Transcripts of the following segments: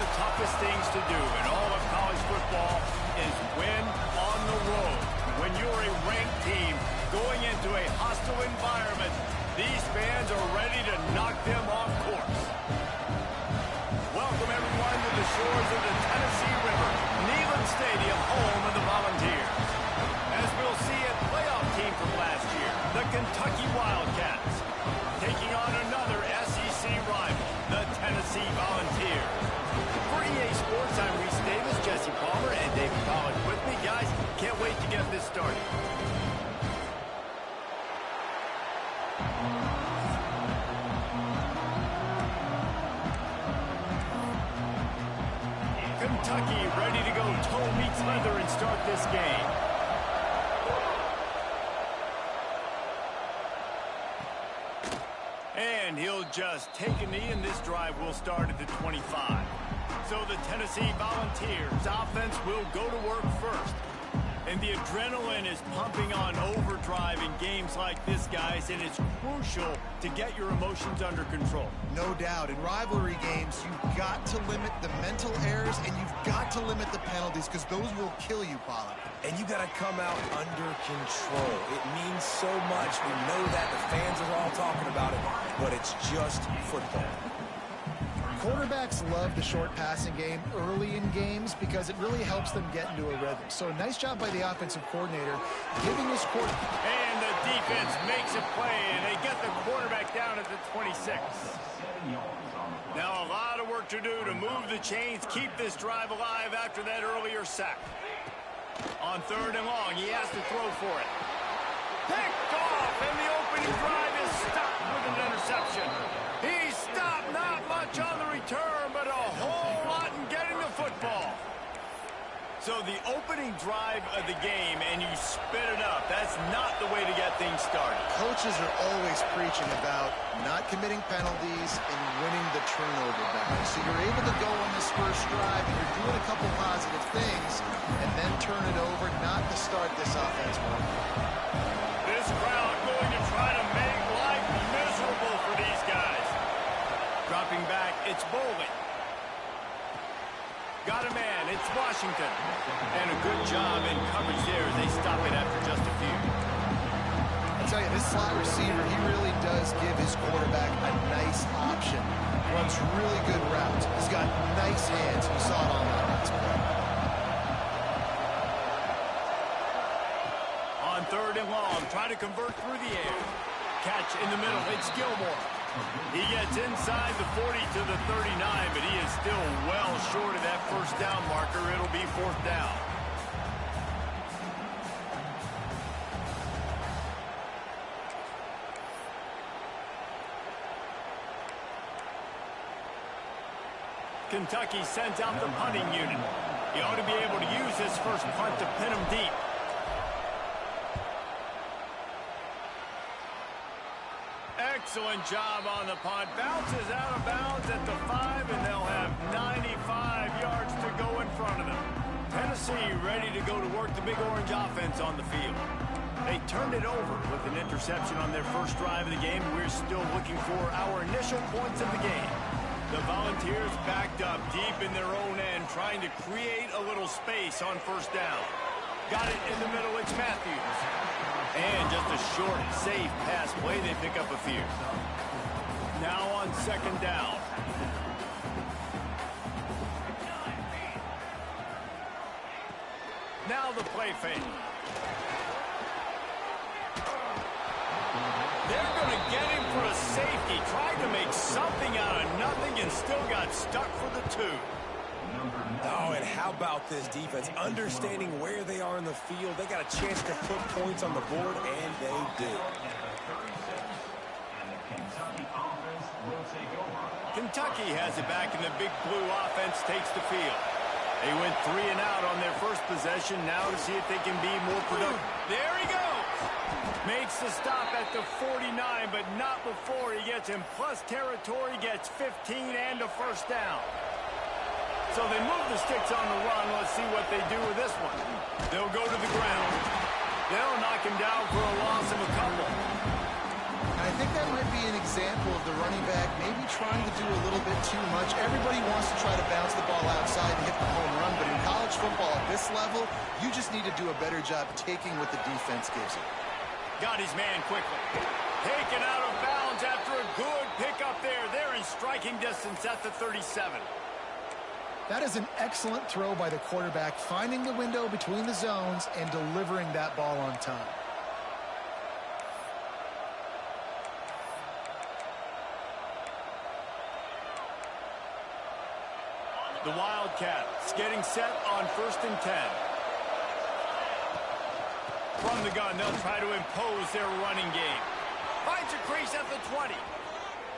the toughest things to do in all of college football is win on the road. When you're a ranked team going into a hostile environment, these fans are ready to knock them off course. Welcome, everyone, to the shores of the Tennessee River, Neyland Stadium, home of the Volunteers. As we'll see a playoff team from last year, the Kentucky Wildcats, taking on another SEC rival, the Tennessee Volunteers. For EA Sports, I'm Reese Davis, Jesse Palmer, and David Pollack with me. Guys, can't wait to get this started. Kentucky ready to go toe meets leather and start this game. And he'll just take a knee, and this drive will start at the 25. So the Tennessee Volunteers offense will go to work first. And the adrenaline is pumping on overdrive in games like this, guys, and it's crucial to get your emotions under control. No doubt. In rivalry games, you've got to limit the mental errors, and you've got to limit the penalties, because those will kill you, Pollard. And you got to come out under control. It means so much. We know that. The fans are all talking about it, but it's just football. Quarterbacks love the short passing game early in games because it really helps them get into a rhythm. So nice job by the offensive coordinator giving his quarterback. And the defense makes a play, and they get the quarterback down at the 26. Now a lot of work to do to move the chains, keep this drive alive after that earlier sack. On 3rd and long, he has to throw for it. Picked off, and the opening drive is stopped with an interception. He stopped, not much on the return, but a whole lot in getting the football. So the opening drive of the game, and you spit it up. That's not the way to get things started. Coaches are always preaching about not committing penalties and winning the turnover battle. So you're able to go on this first drive, and you're doing a couple positive things, and then turn it over, not to start this offense more. This crowd going to try to make life miserable for these guys. Dropping back, it's Bowling. Got a man, it's Washington. And a good job in coverage there as they stop it after just a few. I'll tell you, this slot receiver, he really does give his quarterback a nice option. Runs really good routes. He's got nice hands. We saw it on that last play. On 3rd and long, trying to convert through the air. Catch in the middle, it's Gilmore. He gets inside the 40 to the 39, but he is still well short of that first down marker. It'll be 4th down. Kentucky sends out the punting unit. He ought to be able to use his first punt to pin him deep. Excellent job on the punt. Bounces out of bounds at the 5, and they'll have 95 yards to go in front of them. Tennessee ready to go to work the Big Orange offense on the field. They turned it over with an interception on their first drive of the game. We're still looking for our initial points of the game. The Volunteers backed up deep in their own end, trying to create a little space on first down. Got it in the middle, it's Matthews. And just a short, safe pass play, they pick up a few. Now on 2nd down. Now the play fake. They're going to get him for a safety. Tried to make something out of nothing and still got stuck for the 2. Oh, and how about this defense? Understanding where they are in the field. They got a chance to put points on the board, and they do. Kentucky has it back, and the Big Blue offense takes the field. They went 3 and out on their first possession. Now to see if they can be more productive. There he goes. Makes the stop at the 49, but not before he gets in plus territory, gets 15 and a first down. So they move the sticks on the run. Let's see what they do with this one. They'll go to the ground. They'll knock him down for a loss of a couple. I think that might be an example of the running back maybe trying to do a little bit too much. Everybody wants to try to bounce the ball football at this level, you just need to do a better job taking what the defense gives you. Got his man quickly. Taken out of bounds after a good pickup there. They're in striking distance at the 37. That is an excellent throw by the quarterback, finding the window between the zones and delivering that ball on time. The Wildcats getting set on 1st and 10. From the gun, they'll try to impose their running game. Finds a crease at the 20.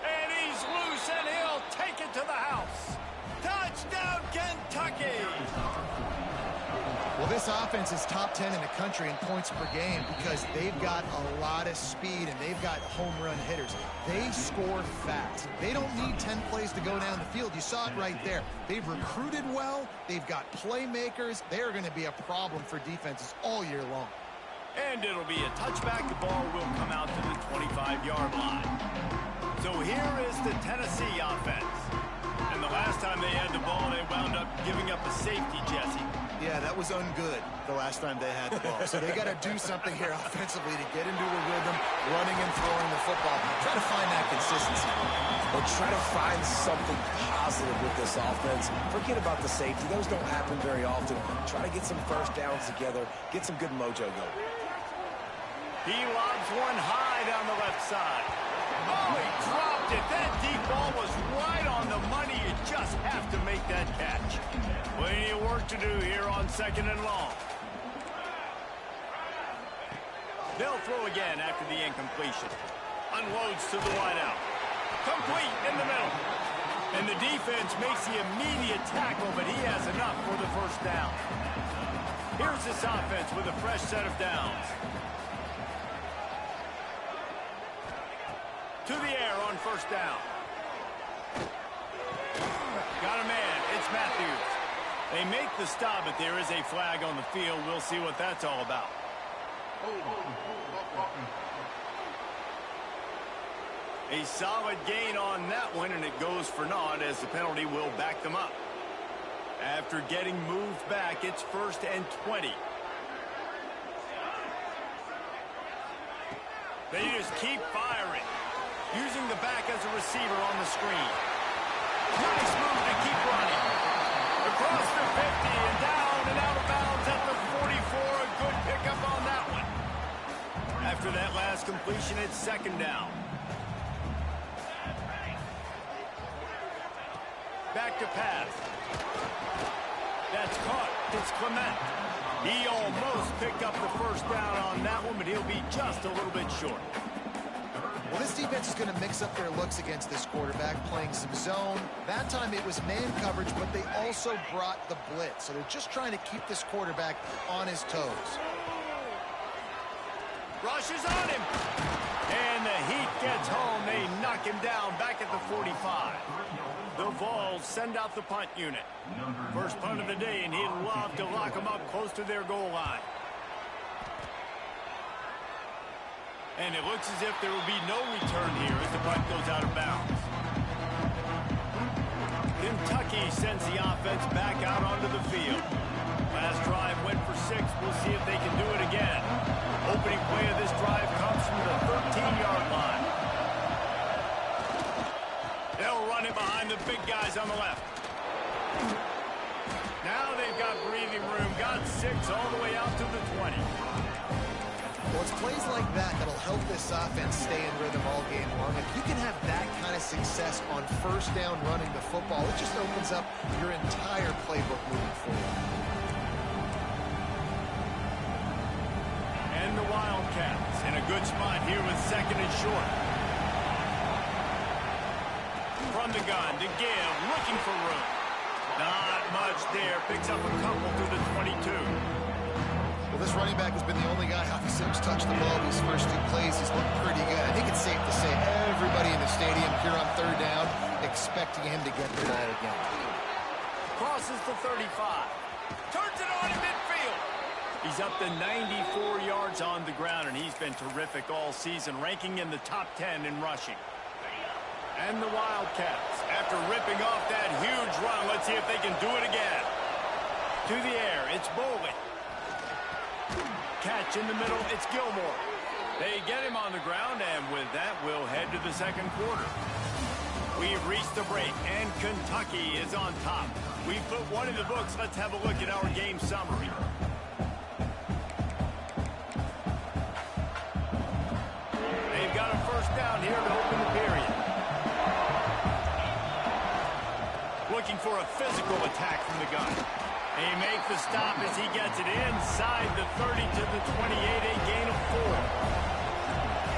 And he's loose, and he'll take it to the house. Touchdown, Kentucky! Well, this offense is top 10 in the country in points per game because they've got a lot of speed and they've got home run hitters. They score fast. They don't need 10 plays to go down the field. You saw it right there. They've recruited well. They've got playmakers. They're going to be a problem for defenses all year long. And it'll be a touchback. The ball will come out to the 25-yard line. So here is the Tennessee offense. And the last time they had the ball, they wound up giving up a safety, Jesse. Yeah, that was ungood the last time they had the ball. So they got to do something here offensively to get into a rhythm, running and throwing the football. Try to find that consistency. Or try to find something positive with this offense. Forget about the safety. Those don't happen very often. Try to get some first downs together. Get some good mojo going. He lobs one high down the left side. Oh, he dropped it. That deep ball was right on the money. You just have to make that catch. Plenty of work to do here on 2nd and long. They'll throw again after the incompletion. Unloads to the wideout. Complete in the middle. And the defense makes the immediate tackle, but he has enough for the first down. Here's this offense with a fresh set of downs. To the air on 1st down. Got a man. It's Matthews. They make the stop, but there is a flag on the field. We'll see what that's all about. A solid gain on that one, and it goes for naught as the penalty will back them up. After getting moved back, it's 1st and 20. They just keep firing. Using the back as a receiver on the screen. Nice move to keep running. Across the 50 and down and out of bounds at the 44. A good pickup on that one. After that last completion, it's 2nd down. Back to pass. That's caught. It's Clement. He almost picked up the first down on that one, but he'll be just a little bit short. Well, this defense is going to mix up their looks against this quarterback, playing some zone. That time it was man coverage, but they also brought the blitz. So they're just trying to keep this quarterback on his toes. Rushes on him. And the heat gets home. They knock him down back at the 45. The Vols send out the punt unit. First punt of the day, and he'd love to lock them up close to their goal line. And it looks as if there will be no return here as the punt goes out of bounds. Kentucky sends the offense back out onto the field. Last drive went for 6. We'll see if they can do it again. Opening play of this drive comes from the 13-yard line. They'll run it behind the big guys on the left. Now they've got breathing room. Got 6 all the way out to the 20. Well, it's plays like that that'll help this offense stay in rhythm all game long. If you can have that kind of success on 1st down running the football, it just opens up your entire playbook moving forward. And the Wildcats in a good spot here with 2nd and short. From the gun to give, looking for room. Not much there. Picks up a couple through the 22. Well, this running back has been the only guy obviously who's touched the ball these first 2 plays. He's looked pretty good. I think it's safe to say everybody in the stadium here on 3rd down expecting him to get the ball again. Crosses the 35. Turns it on in midfield. He's up to 94 yards on the ground, and he's been terrific all season, ranking in the top 10 in rushing. And the Wildcats, after ripping off that huge run, let's see if they can do it again. To the air, it's Bolden. Catch in the middle, it's Gilmore. They get him on the ground, and with that, we'll head to the second quarter. We've reached the break, and Kentucky is on top. We've put one in the books. Let's have a look at our game summary. They've got a first down here to open the period. Looking for a physical attack from the gun. He makes the stop as he gets it inside the 30 to the 28, a gain of 4.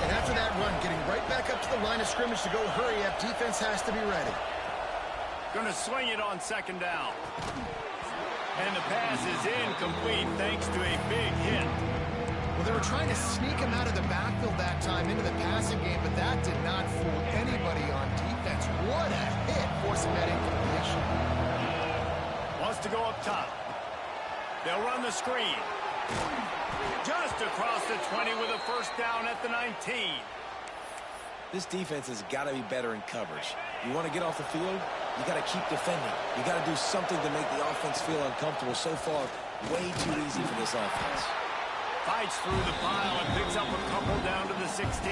And after that run, getting right back up to the line of scrimmage to go hurry up, defense has to be ready. Going to sling it on second down. And the pass is incomplete thanks to a big hit. Well, they were trying to sneak him out of the backfield that time into the passing game, but that did not fool anybody on defense. What a hit, forcing that incompletion. Wants to go up top. They'll run the screen. Just across the 20 with a first down at the 19. This defense has got to be better in coverage. You want to get off the field, you got to keep defending. You got to do something to make the offense feel uncomfortable. So far, way too easy for this offense. Fights through the pile and picks up a couple down to the 16.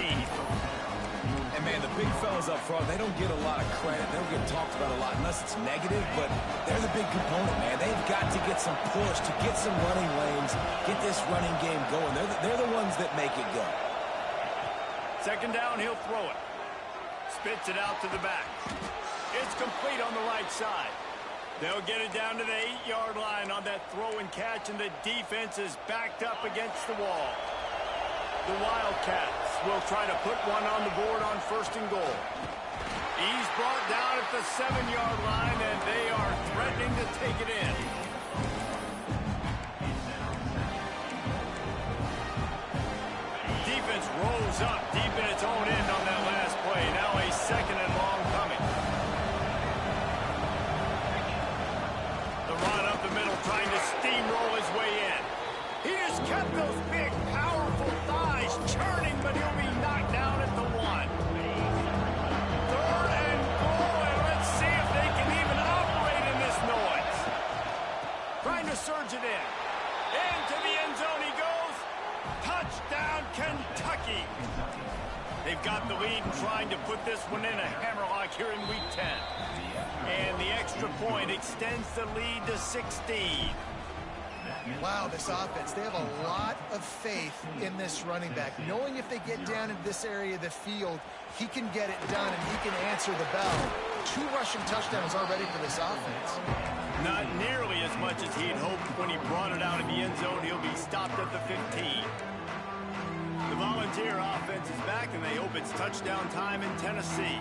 And, man, the big fellas up front, they don't get a lot of credit. They don't get talked about a lot unless it's negative, but they're the big component, man. They've got to get some push, to get some running lanes, get this running game going. They're the ones that make it go. Second down, he'll throw it. Spits it out to the back. It's complete on the right side. They'll get it down to the 8-yard line on that throw and catch, and the defense is backed up against the wall. The Wildcats will try to put one on the board on first and goal. He's brought down at the 7-yard line, and they are threatening to take it in. Defense rolls up deep in its own end on that last play. Now a second and long coming. The run up the middle, trying to steamroll his way in. He just kept those big, powerful thighs churning, but he'll be knocked down at the 1. Third and goal, and let's see if they can even operate in this noise. Trying to surge it in. Into the end zone he goes. Touchdown, Kentucky. They've got the lead and trying to put this one in a hammerlock here in Week 10. And the extra point extends the lead to 16. Wow, this offense, they have a lot of faith in this running back, knowing if they get down into this area of the field, he can get it done and he can answer the bell. 2 rushing touchdowns already for this offense. Not nearly as much as he'd hoped when he brought it out of the end zone. He'll be stopped at the 15. The Volunteer offense is back, and they hope it's touchdown time in Tennessee.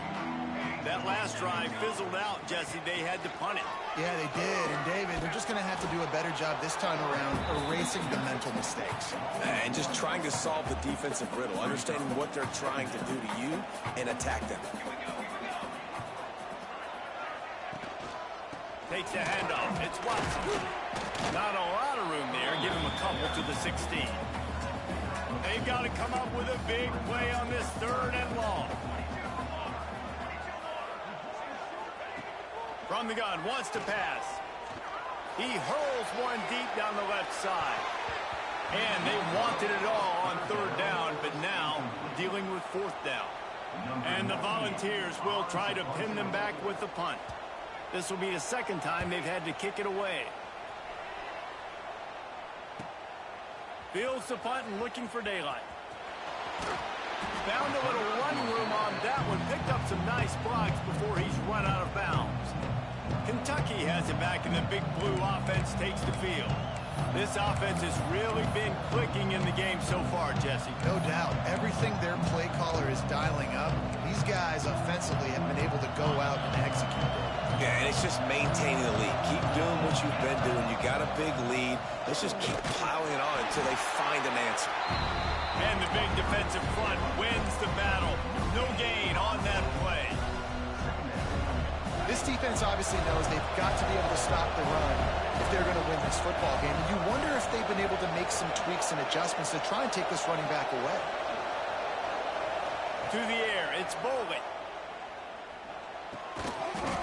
That last drive fizzled out, Jesse. They had to punt it. Yeah, they did. And, David, they're just going to have to do a better job this time around erasing the mental mistakes. And just trying to solve the defensive riddle, understanding what they're trying to do to you and attack them. Takes the handoff. It's Watson. Not a lot of room there. Give him a couple to the 16. They've got to come up with a big play on this third and long. From the gun, wants to pass. He hurls one deep down the left side. And they wanted it all on third down, but now dealing with fourth down. And the Volunteers will try to pin them back with the punt. This will be the second time they've had to kick it away. Fields the punt and looking for daylight. Found a little running room on that one. Picked up some nice blocks before he's run out of bounds. Kentucky has it back, and the Big Blue offense takes the field. This offense has really been clicking in the game so far, Jesse. No doubt. Everything their play caller is dialing up, these guys offensively have been able to go out and execute it. Yeah, and it's just maintaining the lead. Keep doing what you've been doing. You got a big lead. Let's just keep piling it on until they find an answer. And the big defensive front wins the battle. No gain on that play. This defense obviously knows they've got to be able to stop the run if they're going to win this football game. And you wonder if they've been able to make some tweaks and adjustments to try and take this running back away. To the air, it's Bolden.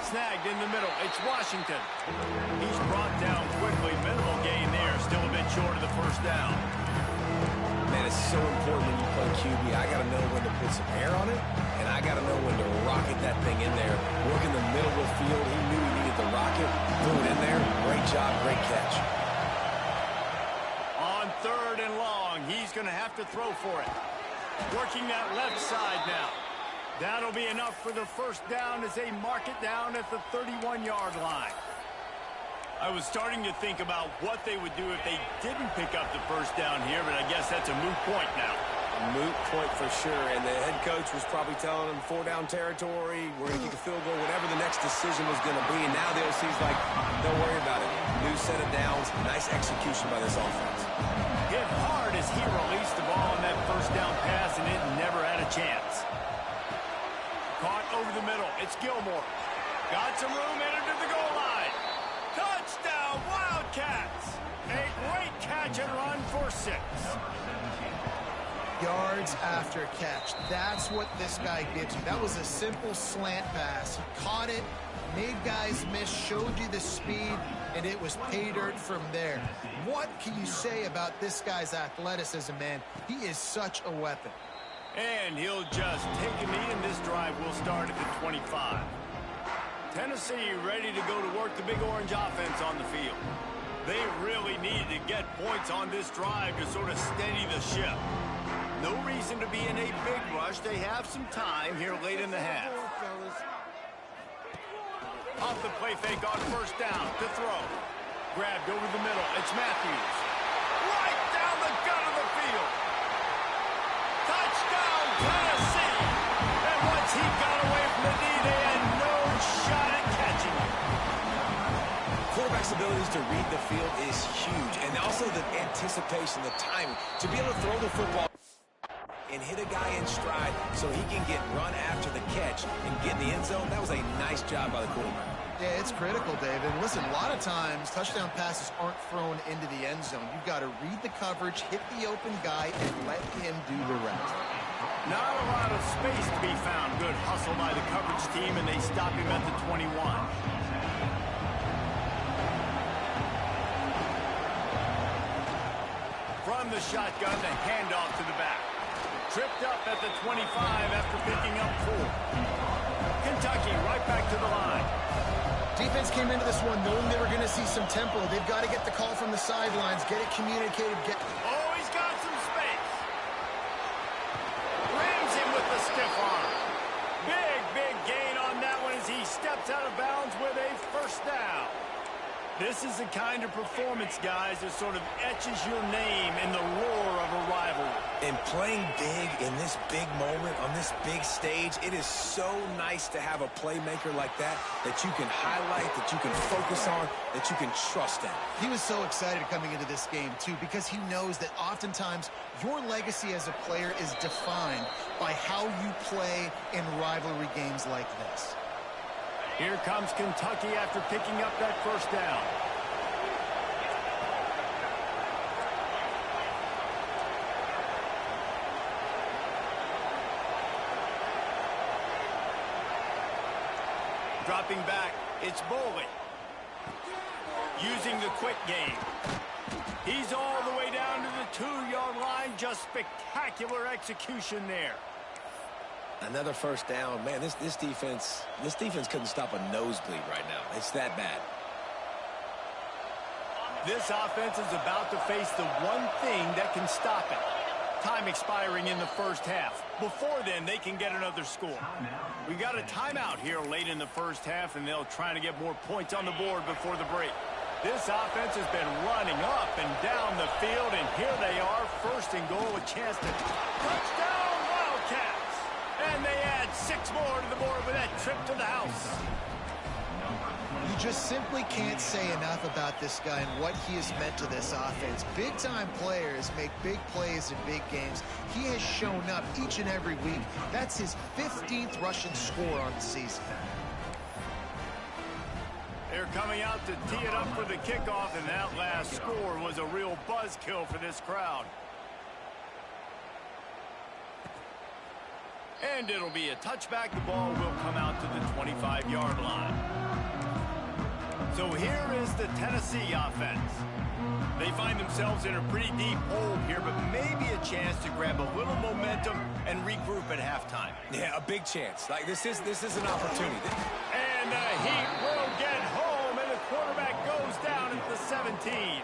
Snagged in the middle. It's Washington. He's brought down quickly. Minimal gain there. Still a bit short of the first down. Man, it's so important when you play QB. I got to know when to put some air on it, and I got to know when to rocket that thing in there. Work in the middle of the field. He knew he needed the rocket. Threw it in there. Great job, great catch. On 3rd and long, he's going to have to throw for it. Working that left side now. That'll be enough for the first down as they mark it down at the 31-yard line. I was starting to think about what they would do if they didn't pick up the first down here, but I guess that's a moot point now. A moot point for sure, and the head coach was probably telling them 4-down territory, we're going to kick a field goal, whatever the next decision was going to be, and now the OC's like, don't worry about it. New set of downs, nice execution by this offense. Hit hard as he released the ball on that first down pass, and it never had a chance. Caught over the middle. It's Gilmore. Got some room, entered to the goal line. Touchdown, Wildcats. A great catch and run for 6. Yards after catch. That's what this guy gives you. That was a simple slant pass. He caught it, made guys miss, showed you the speed, and it was pay dirt from there. What can you say about this guy's athleticism, man? He is such a weapon. And he'll just take a knee, and this drive will start at the 25. Tennessee ready to go to work the Big Orange offense on the field. They really need to get points on this drive to sort of steady the ship. No reason to be in a big rush. They have some time here late in the half. Off the play fake on first down to throw. Grabbed over the middle. It's Matthews. Right down the gut of the field. Touchdown, Tennessee! And once he got away from the knee, they had no shot at catching him. Quarterback's abilities to read the field is huge, and also the anticipation, the timing, to be able to throw the football and hit a guy in stride so he can get run after the catch and get in the end zone. That was a nice job by the quarterback. Yeah, it's critical, David. Listen, a lot of times touchdown passes aren't thrown into the end zone. You've got to read the coverage, hit the open guy, and let him do the rest. Not a lot of space to be found. Good hustle by the coverage team, and they stop him at the 21. From the shotgun, the handoff to the back. Tripped up at the 25 after picking up 4. Kentucky right back to the line. Defense came into this one knowing they were going to see some tempo. They've got to get the call from the sidelines, get it communicated. Oh, he's got some space. Rams him with the stiff arm. Big gain on that one as he steps out of bounds with a first down. This is the kind of performance, guys, that sort of etches your name in the roar of a rivalry. And playing big in this big moment, on this big stage, it is so nice to have a playmaker like that you can highlight, that you can focus on, that you can trust in. He was so excited coming into this game, too, because he knows that oftentimes your legacy as a player is defined by how you play in rivalry games like this. Here comes Kentucky after picking up that first down. Dropping back, it's Boley. Using the quick game. He's all the way down to the 2-yard line. Just spectacular execution there. Another first down. Man, this defense couldn't stop a nosebleed right now. It's that bad. This offense is about to face the one thing that can stop it. Time expiring in the first half. Before then, they can get another score. We got a timeout here late in the first half, and they'll try to get more points on the board before the break. This offense has been running up and down the field, and here they are, first and goal, a chance to touchdown Wildcats. And they add 6 more to the board with that trip to the house. You just simply can't say enough about this guy and what he has meant to this offense. Big-time players make big plays in big games. He has shown up each and every week. That's his 15th rushing score on the season. They're coming out to tee it up for the kickoff, and that last score was a real buzzkill for this crowd. And it'll be a touchback. The ball will come out to the 25-yard line. So here is the Tennessee offense. They find themselves in a pretty deep hole here, but maybe a chance to grab a little momentum and regroup at halftime. Yeah, a big chance. Like, this is an opportunity. And the Heat will get home, and the quarterback goes down at the 17.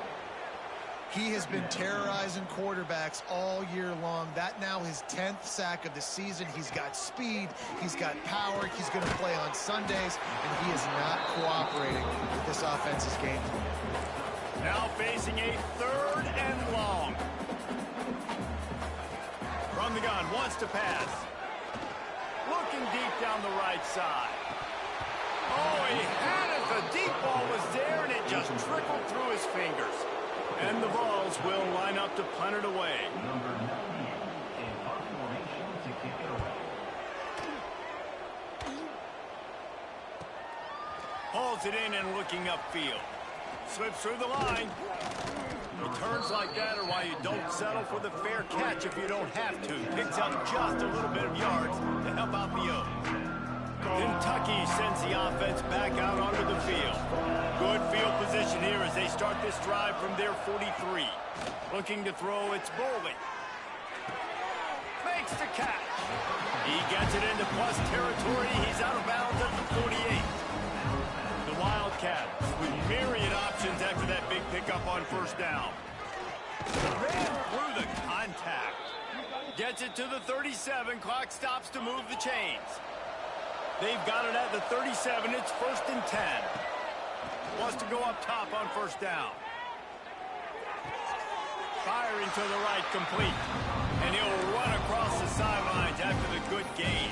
He has been terrorizing quarterbacks all year long. That now his 10th sack of the season. He's got speed. He's got power. He's going to play on Sundays, and he is not cooperating with this offense's game plan. Now facing a 3rd and long. From the gun, wants to pass. Looking deep down the right side. Oh, he had it. The deep ball was there, and it just trickled through his fingers. And the Vols will line up to punt it away. Hauls it in and looking upfield. Slips through the line. Returns like that are why you don't settle for the fair catch if you don't have to. Picks up just a little bit of yards to help out the Oaks. Kentucky sends the offense back out onto the field. Good field position here as they start this drive from their 43. Looking to throw, it's Boley. Makes the catch. He gets it into plus territory. He's out of bounds at the 48. The Wildcats with myriad options after that big pickup on first down. Ran through the contact. Gets it to the 37. Clock stops to move the chains. They've got it at the 37. It's 1st and 10. Wants to go up top on first down. Firing to the right, complete. And he'll run across the sidelines after the good gain.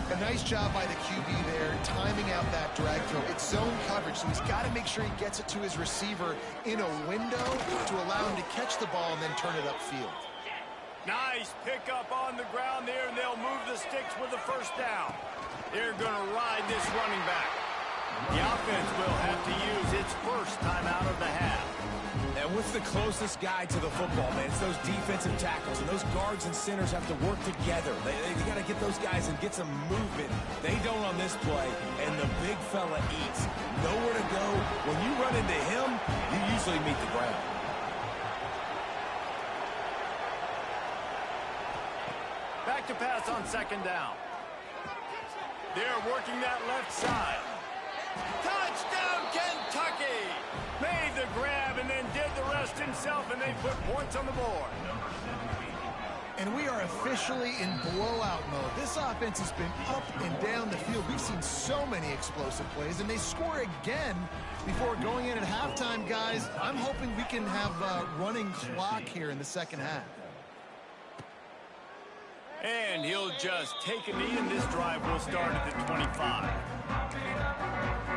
A nice job by the QB there, timing out that drag throw. It's zone coverage, so he's got to make sure he gets it to his receiver in a window to allow him to catch the ball and then turn it upfield. Nice pickup on the ground there, and they'll move the sticks with the first down. They're going to ride this running back. The offense will have to use its first time out of the half. And what's the closest guy to the football, man? It's those defensive tackles, and those guards and centers have to work together. They got to get those guys and get some movement. They don't on this play, and the big fella eats. Nowhere to go. When you run into him, you usually meet the ground. Back to pass on second down. They're working that left side. Touchdown, Kentucky! Made the grab and then did the rest himself, and they put points on the board. And we are officially in blowout mode. This offense has been up and down the field. We've seen so many explosive plays, and they score again before going in at halftime, guys. I'm hoping we can have a running clock here in the second half. And he'll just take a knee, and this drive will start at the 25.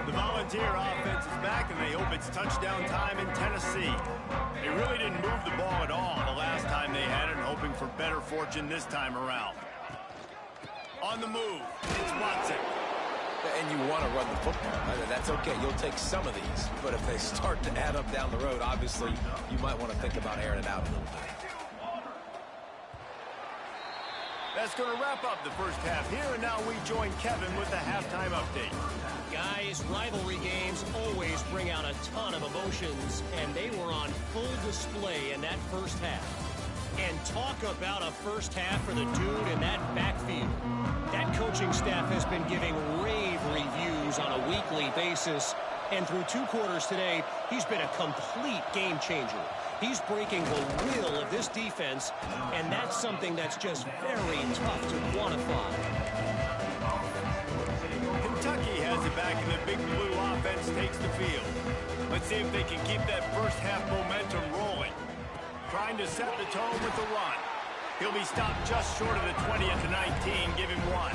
The Volunteer offense is back, and they hope it's touchdown time in Tennessee. They really didn't move the ball at all the last time they had it, hoping for better fortune this time around. On the move, it's Watson. And you want to run the football. That's okay. You'll take some of these. But if they start to add up down the road, obviously, you might want to think about airing it out a little bit. That's going to wrap up the first half here, and now we join Kevin with the halftime update. Guys, rivalry games always bring out a ton of emotions, and they were on full display in that first half. And talk about a first half for the dude in that backfield. That coaching staff has been giving rave reviews on a weekly basis, and through 2 quarters today, he's been a complete game changer. He's breaking the will of this defense, and that's something that's just very tough to quantify. Kentucky has it back, and the big blue offense takes the field. Let's see if they can keep that first half momentum rolling. Trying to set the tone with the run. He'll be stopped just short of the 20 at the 19. Give him 1.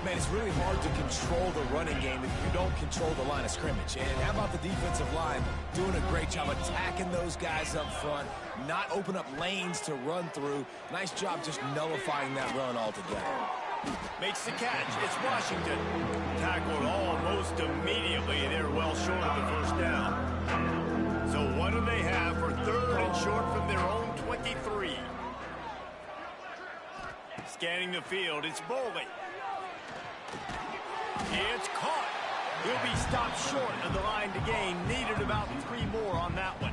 Man, it's really hard to control the running game if you don't control the line of scrimmage. And how about the defensive line doing a great job attacking those guys up front, not open up lanes to run through. Nice job just nullifying that run altogether. Makes the catch. It's Washington. Tackled almost immediately. They're well short of the first down. So what do they have for 3rd and short from their own 23? Scanning the field, it's Boley. It's caught. He'll be stopped short of the line to gain. Needed about 3 more on that one.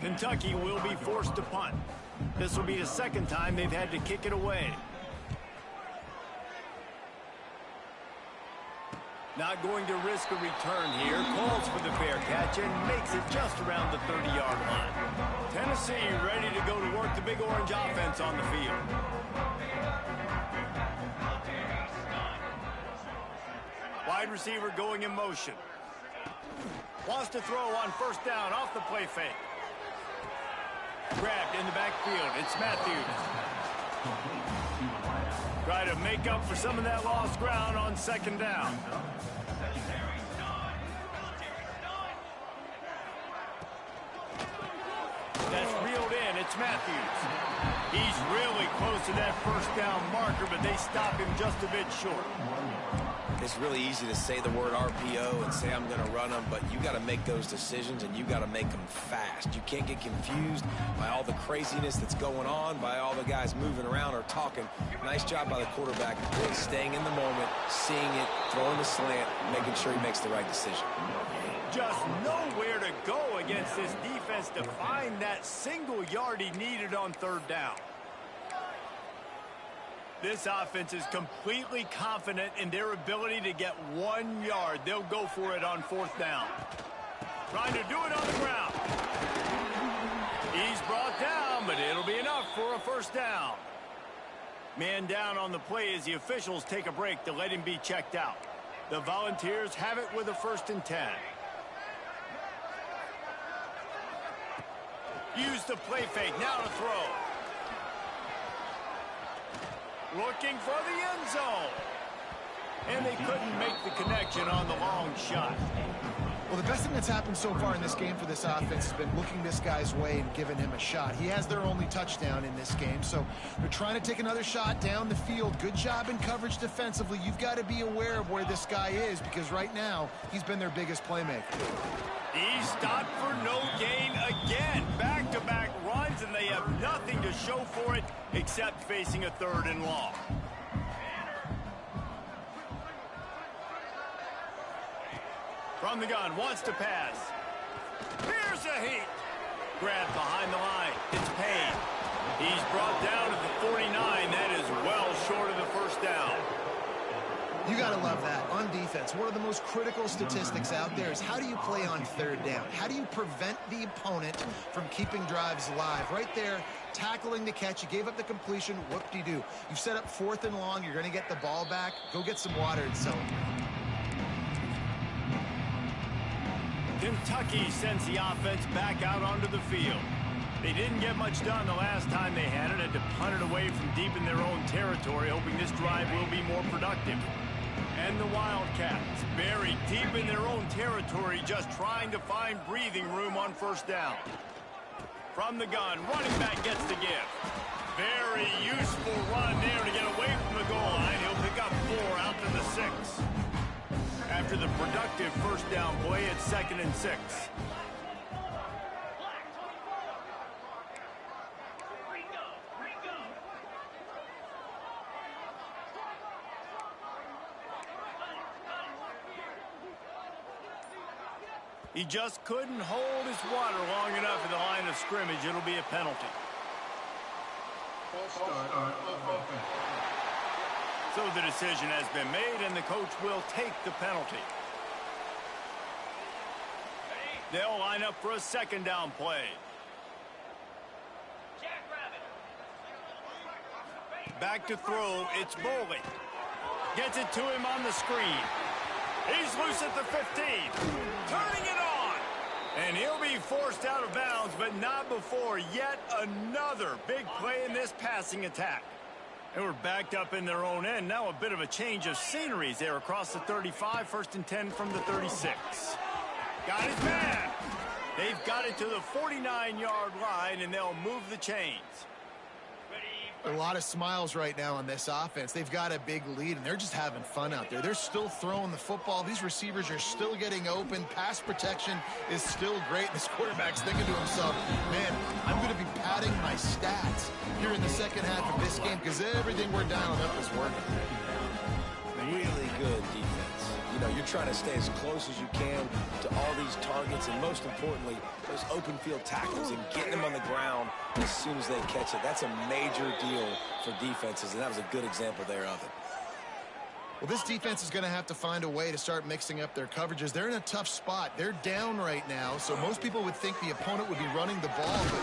Kentucky will be forced to punt. This will be the second time they've had to kick it away. Not going to risk a return here. Calls for the fair catch and makes it just around the 30-yard line. Tennessee ready to go to work the Big Orange offense on the field. Wide receiver going in motion. Wants to throw on first down off the play fake. Grabbed in the backfield. It's Matthews. Try to make up for some of that lost ground on second down. That's reeled in. It's Matthews. He's really close to that first down marker, but they stop him just a bit short. It's really easy to say the word RPO and say I'm going to run them, but you got to make those decisions and you got to make them fast. You can't get confused by all the craziness that's going on, by all the guys moving around or talking. Nice job by the quarterback, staying in the moment, seeing it, throwing the slant, making sure he makes the right decision. Just nowhere to go against this defense to find that single yard he needed on third down. This offense is completely confident in their ability to get 1 yard. They'll go for it on fourth down. Trying to do it on the ground. He's brought down, but it'll be enough for a first down. Man down on the play as the officials take a break to let him be checked out. The Volunteers have it with a 1st and 10. Use the play fake. Now to throw. Looking for the end zone. And they couldn't make the connection on the long shot. Well, the best thing that's happened so far in this game for this offense has been looking this guy's way and giving him a shot. He has their only touchdown in this game, so they're trying to take another shot down the field. Good job in coverage defensively. You've got to be aware of where this guy is because right now he's been their biggest playmaker. He stopped for no gain again. Back-to-back runs, and they have nothing to show for it except facing a 3rd and long. From the gun, wants to pass. Here's a heat. Grabbed behind the line. It's Payne. He's brought down at the 49. That is well short of the first down. You got to love that. On defense, one of the most critical statistics out there is how do you play on third down? How do you prevent the opponent from keeping drives alive? Right there, tackling the catch. You gave up the completion. Whoop-de-doo. You've set up 4th and long. You're going to get the ball back. Go get some water and celebrate. Kentucky sends the offense back out onto the field. They didn't get much done the last time they had it. Had to punt it away from deep in their own territory, hoping this drive will be more productive. And the Wildcats buried deep in their own territory, just trying to find breathing room on first down. From the gun, running back gets the give. Very useful run there to get away from the goal line. He'll pick up 4 out to the 6. After the productive first down play, it's 2nd and 6. He just couldn't hold his water long enough at the line of scrimmage. It'll be a penalty. So the decision has been made, and the coach will take the penalty. They'll line up for a 2nd down play. Back to throw, it's Boley. Gets it to him on the screen. He's loose at the 15. Turning it on. And he'll be forced out of bounds, but not before yet another big play in this passing attack. They were backed up in their own end. Now a bit of a change of sceneries there across the 35. 1st and 10 from the 36. Got his man. They've got it to the 49-yard line, and they'll move the chains. A lot of smiles right now on this offense. They've got a big lead, and they're just having fun out there. They're still throwing the football. These receivers are still getting open. Pass protection is still great. This quarterback's thinking to himself, man, I'm going to be padding my stats here in the second half of this game because everything we're dialing up is working. really good defense. You know, you're trying to stay as close as you can to all these targets, and most importantly, those open field tackles and getting them on the ground as soon as they catch it. That's a major deal for defenses, and that was a good example there of it. Well, this defense is going to have to find a way to start mixing up their coverages. They're in a tough spot. They're down right now, so most people would think the opponent would be running the ball, but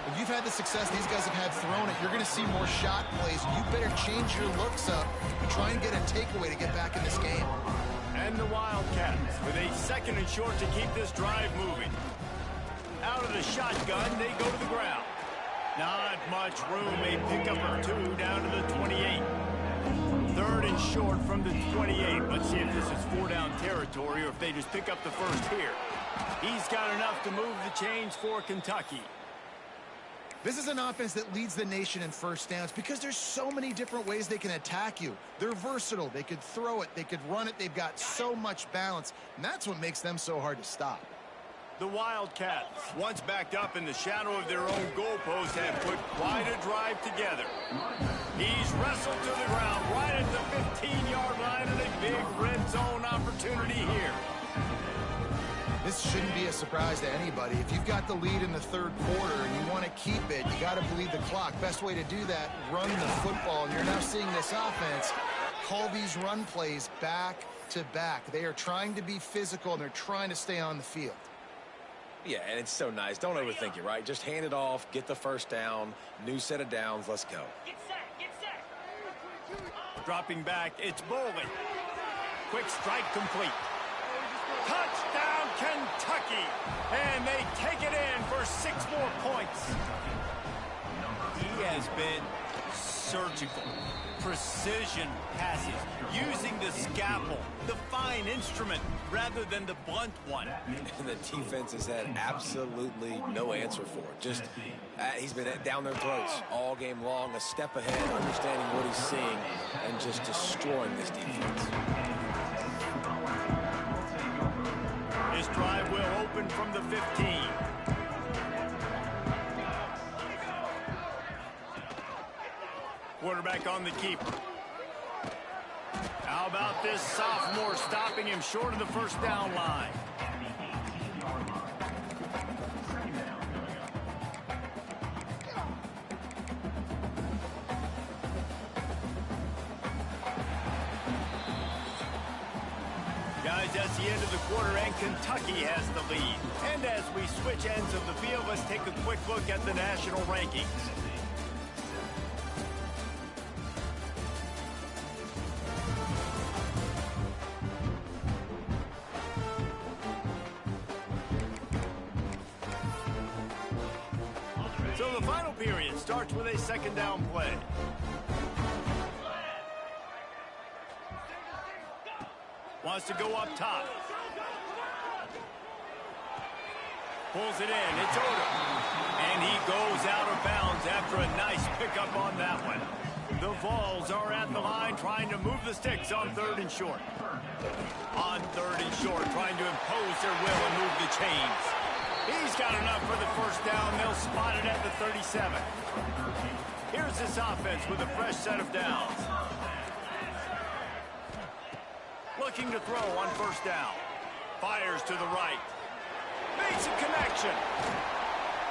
if you've had the success these guys have had throwing it, you're going to see more shot plays. You better change your looks up and try and get a takeaway to get back in this game. And the Wildcats with a 2nd and short to keep this drive moving. Out of the shotgun, they go to the ground. Not much room, a pickup or 2 down to the 28. 3rd and short from the 28. Let's see if this is 4-down territory or if they just pick up the first here. He's got enough to move the chains for Kentucky. This is an offense that leads the nation in first downs because there's so many different ways they can attack you. They're versatile. They could throw it. They could run it. They've got so much balance, and that's what makes them so hard to stop. The Wildcats, once backed up in the shadow of their own goalpost, have put quite a drive together. He's wrestled to the ground right at the 15-yard line, and a big red zone opportunity here. This shouldn't be a surprise to anybody. If you've got the lead in the 3rd quarter and you want to keep it, you got to bleed the clock. Best way to do that, run the football. And you're now seeing this offense call these run plays back to back. They are trying to be physical, and they're trying to stay on the field. Yeah, and it's so nice. Don't overthink it, right? Just hand it off, get the first down, new set of downs, let's go. Get set. Dropping back, it's Boley. Quick strike complete. Touchdown, Kentucky! And they take it in for 6 more points. He has been surgical. Precision passes, using the scalpel, the fine instrument, rather than the blunt one. And the defense has had absolutely no answer for it. Just, he's been down their throats all game long, a step ahead, understanding what he's seeing, and just destroying this defense. This drive will open from the 15. Quarterback on the keeper. How about this sophomore stopping him short of the first down line? Guys, that's the end of the quarter, and Kentucky has the lead. And as we switch ends of the field, let's take a quick look at the national rankings. So the final period starts with a 2nd down play. Wants to go up top. Pulls it in. It's Odom. And he goes out of bounds after a nice pickup on that one. The Vols are at the line trying to move the sticks on 3rd and short. On 3rd and short, trying to impose their will and move the chains. He's got enough for the first down. They'll spot it at the 37. Here's this offense with a fresh set of downs. Looking to throw on 1st down. Fires to the right. Makes a connection.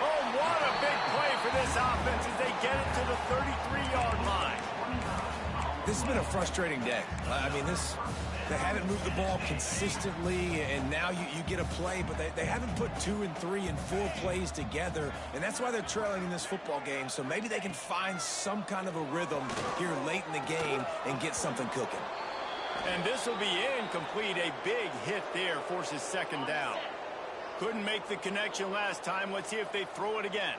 Oh, what a big play for this offense as they get it to the 33-yard line. This has been a frustrating day. I mean, they haven't moved the ball consistently, and now you get a play, but they haven't put 2 and 3 and 4 plays together, and that's why they're trailing in this football game. So maybe they can find some kind of a rhythm here late in the game and get something cooking. And this will be incomplete. A big hit there forces 2nd down. Couldn't make the connection last time. Let's see if they throw it again.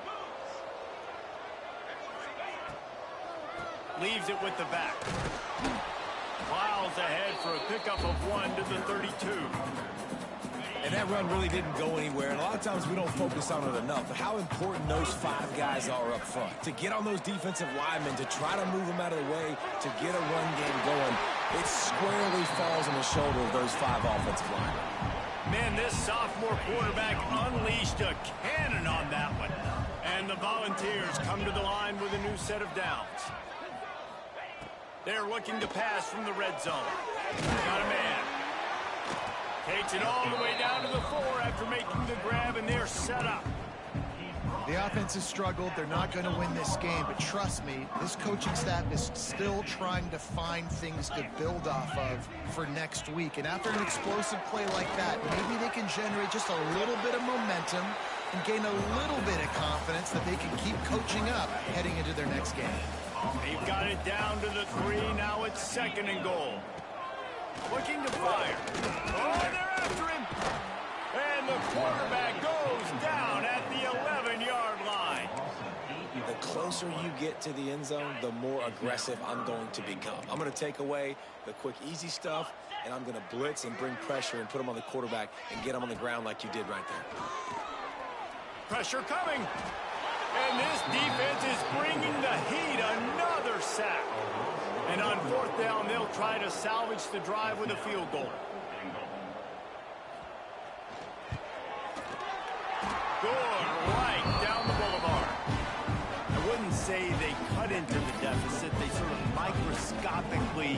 Leaves it with the back. Miles ahead for a pickup of 1 to the 32. And that run really didn't go anywhere. And a lot of times we don't focus on it enough. But how important those 5 guys are up front. To get on those defensive linemen, to try to move them out of the way, to get a run game going, it squarely falls on the shoulder of those 5 offensive linemen. Man, this sophomore quarterback unleashed a cannon on that one. And the Volunteers come to the line with a new set of downs. They're looking to pass from the red zone. Got a man. Takes it all the way down to the 4 after making the grab, and they're set up. The offense has struggled. They're not going to win this game, but trust me, this coaching staff is still trying to find things to build off of for next week. And after an explosive play like that, maybe they can generate just a little bit of momentum and gain a little bit of confidence that they can keep coaching up heading into their next game. They've got it down to the 3. Now it's 2nd and goal. Looking to fire. Oh, they're after him. And the quarterback goes down at the 11-yard line. The closer you get to the end zone, the more aggressive I'm going to become. I'm going to take away the quick, easy stuff, and I'm going to blitz and bring pressure and put him on the quarterback and get him on the ground like you did right there. Pressure coming. And this defense is bringing the heat. Another sack. And on 4th down, they'll try to salvage the drive with a field goal. Good, right down the boulevard. I wouldn't say they cut into the deficit. They sort of microscopically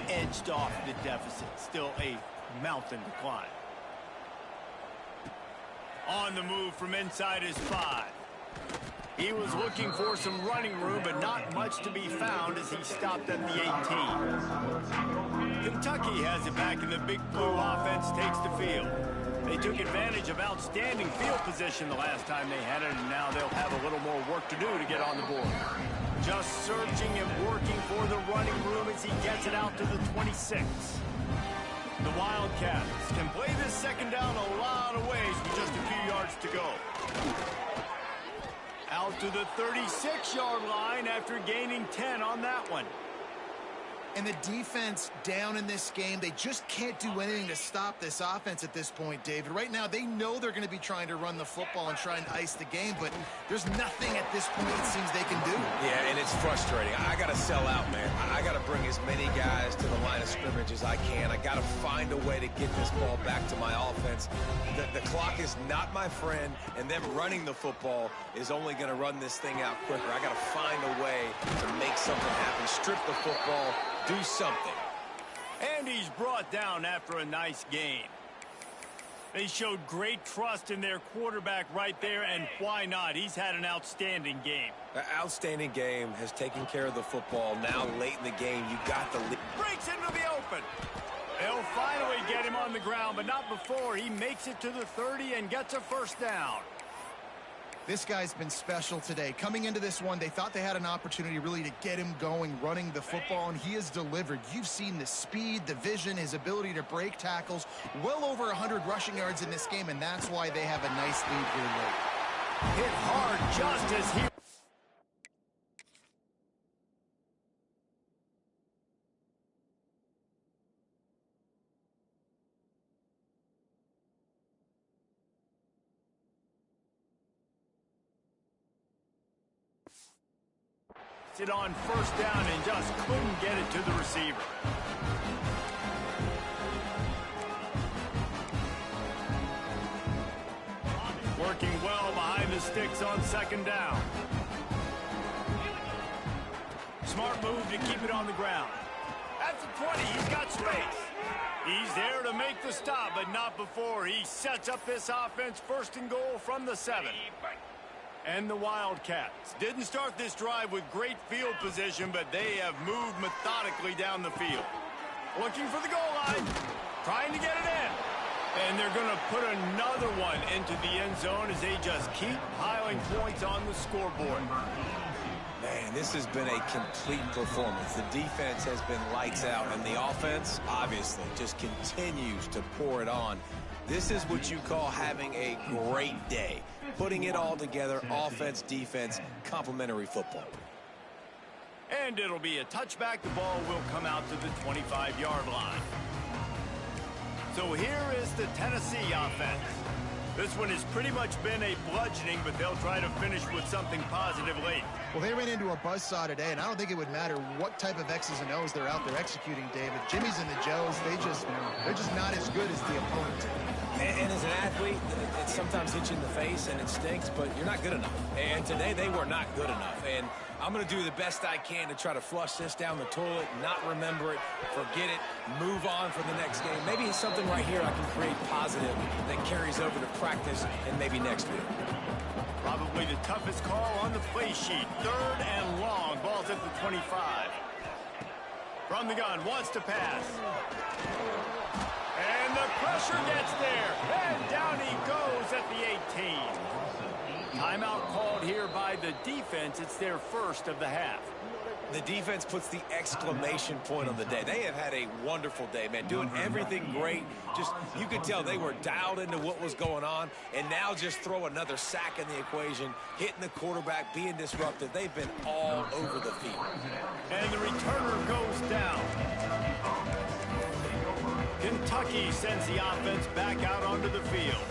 edged off the deficit. Still a mountain to climb. On the move from inside his 5. He was looking for some running room, but not much to be found as he stopped at the 18. Kentucky has it back, and the Big Blue offense takes the field. They took advantage of outstanding field position the last time they had it, and now they'll have a little more work to do to get on the board. Just searching and working for the running room as he gets it out to the 26. The Wildcats can play this 2nd down a lot of ways with just a few yards to go. Out to the 36-yard line after gaining 10 on that one. And the defense down in this game, they just can't do anything to stop this offense at this point, David. Right now, they know they're going to be trying to run the football and try and ice the game, but there's nothing at this point it seems they can do. Yeah, and it's frustrating. I got to sell out, man. I got to bring as many guys to the line of scrimmage as I can. I got to find a way to get this ball back to my offense. The clock is not my friend, and them running the football is only going to run this thing out quicker. I got to find a way to make something happen, strip the football, do something. And he's brought down after a nice game. They showed great trust in their quarterback right there, and why not? He's had an outstanding game. An outstanding game, has taken care of the football. Now late in the game, you got the lead. Breaks into the open. They'll finally get him on the ground, but not before he makes it to the 30 and gets a 1st down. This guy's been special today. Coming into this one, they thought they had an opportunity really to get him going, running the football, and he has delivered. You've seen the speed, the vision, his ability to break tackles. Well over 100 rushing yards in this game, and that's why they have a nice lead here late. Hit hard just as he... it on 1st down and just couldn't get it to the receiver. Working well behind the sticks on 2nd down. Smart move to keep it on the ground. At the 20, he's got space. He's there to make the stop, but not before he sets up this offense 1st and goal from the 7. And the Wildcats didn't start this drive with great field position, but they have moved methodically down the field. Looking for the goal line, trying to get it in. And they're going to put another one into the end zone as they just keep piling points on the scoreboard. Man, this has been a complete performance. The defense has been lights out, and the offense, obviously, just continues to pour it on. This is what you call having a great day. Putting it all together, offense, defense, complementary football. And it'll be a touchback. The ball will come out to the 25-yard line. So here is the Tennessee offense. This one has pretty much been a bludgeoning, but they'll try to finish with something positive late. Well, they ran into a buzzsaw today, and I don't think it would matter what type of X's and O's they're out there executing, David. Jimmy's and the Joes, they're just not as good as the opponent. And as an athlete, it sometimes hits you in the face and it stinks, but you're not good enough. And today they were not good enough. And I'm going to do the best I can to try to flush this down the toilet, not remember it, forget it, move on for the next game. Maybe it's something right here I can create positive that carries over to practice and maybe next week. Probably the toughest call on the play sheet. 3rd and long. Ball's at the 25. From the gun, wants to pass. And the pressure gets there. And down he goes at the 18. Timeout called here by the defense. It's their first of the half. The defense puts the exclamation point on the day. They have had a wonderful day, man, doing everything great. Just, you could tell they were dialed into what was going on, and now just throw another sack in the equation, hitting the quarterback, being disruptive. They've been all over the field. And the returner goes down. Kentucky sends the offense back out onto the field.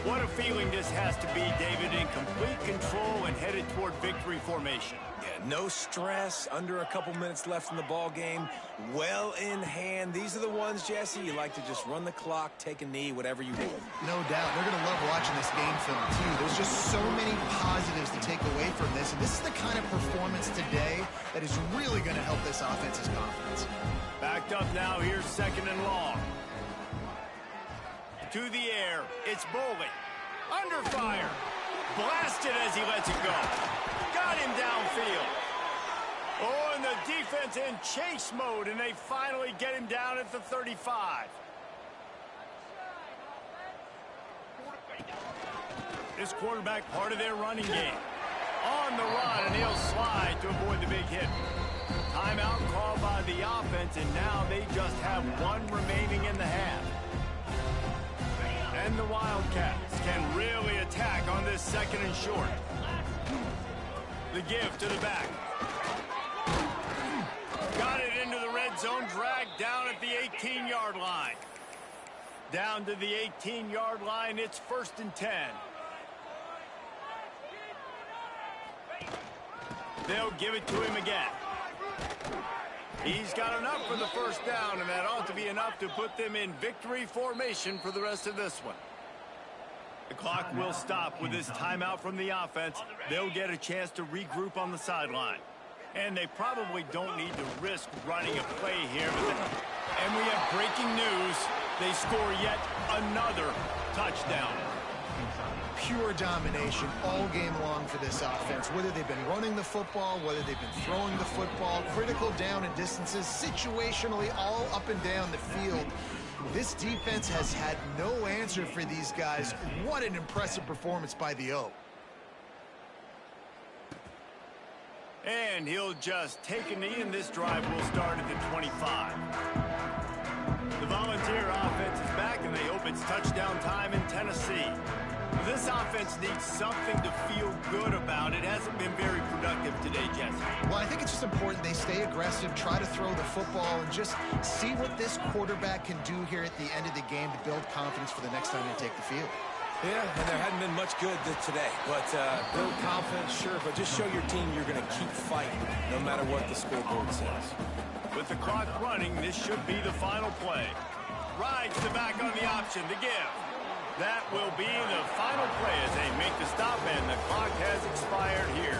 What a feeling this has to be, David, in complete control and headed toward victory formation. Yeah, no stress, under a couple minutes left in the ball game, well in hand. These are the ones, Jesse, you like to just run the clock, take a knee, whatever you want. No doubt. They're going to love watching this game film, too. There's just so many positives to take away from this, and this is the kind of performance today that is really going to help this offense's confidence. Backed up now, here's 2nd and long. To the air, it's Bowling. Under fire. Blasted as he lets it go. Got him downfield. Oh, and the defense in chase mode, and they finally get him down at the 35. This quarterback part of their running game. On the run, and he'll slide to avoid the big hit. Timeout called by the offense, and now they just have one remaining in the half. And the Wildcats can really attack on this 2nd and short. The give to the back. Got it into the red zone, dragged down at the 18-yard line. Down to the 18-yard line, it's 1st and 10. They'll give it to him again. He's got enough for the 1st down, and that ought to be enough to put them in victory formation for the rest of this one. The clock will stop with this timeout from the offense. They'll get a chance to regroup on the sideline. And they probably don't need to risk running a play here. And we have breaking news. They score yet another touchdown. Pure domination all game long for this offense. Whether they've been running the football, whether they've been throwing the football, critical down and distances, situationally all up and down the field. This defense has had no answer for these guys. What an impressive performance by the O. And he'll just take a knee, and this drive will start at the 25. The Volunteer offense is back, and they hope it's touchdown time in Tennessee. This offense needs something to feel good about. It hasn't been very productive today, Jesse. Well, I think it's just important they stay aggressive, try to throw the football, and just see what this quarterback can do here at the end of the game to build confidence for the next time they take the field. Yeah, and there hadn't been much good today. But build confidence, sure, but just show your team you're going to keep fighting no matter what the scoreboard says. With the clock running, this should be the final play. Rides the back on the option to give. That will be the final play as they make the stop, and the clock has expired here.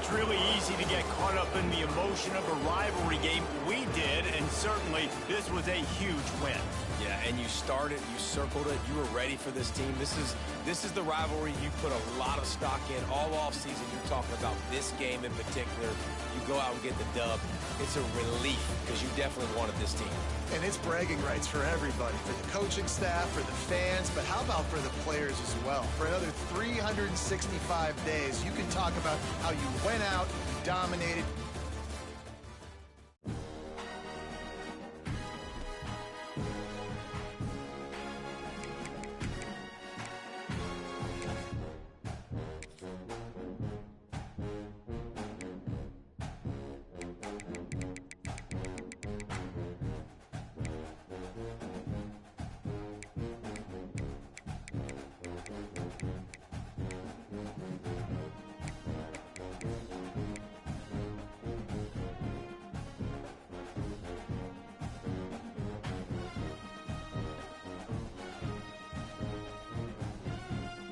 It's really easy to get caught up in the emotion of a rivalry game. We did, and certainly this was a huge win. Yeah, and you started, you circled it, you were ready for this team. This is the rivalry you put a lot of stock in all offseason. You're talking about this game in particular. You go out and get the dub. It's a relief because you definitely wanted this team. And it's bragging rights for everybody, for the coaching staff, for the fans, but how about for the players as well? For another 365 days, you can talk about how you went out, you dominated,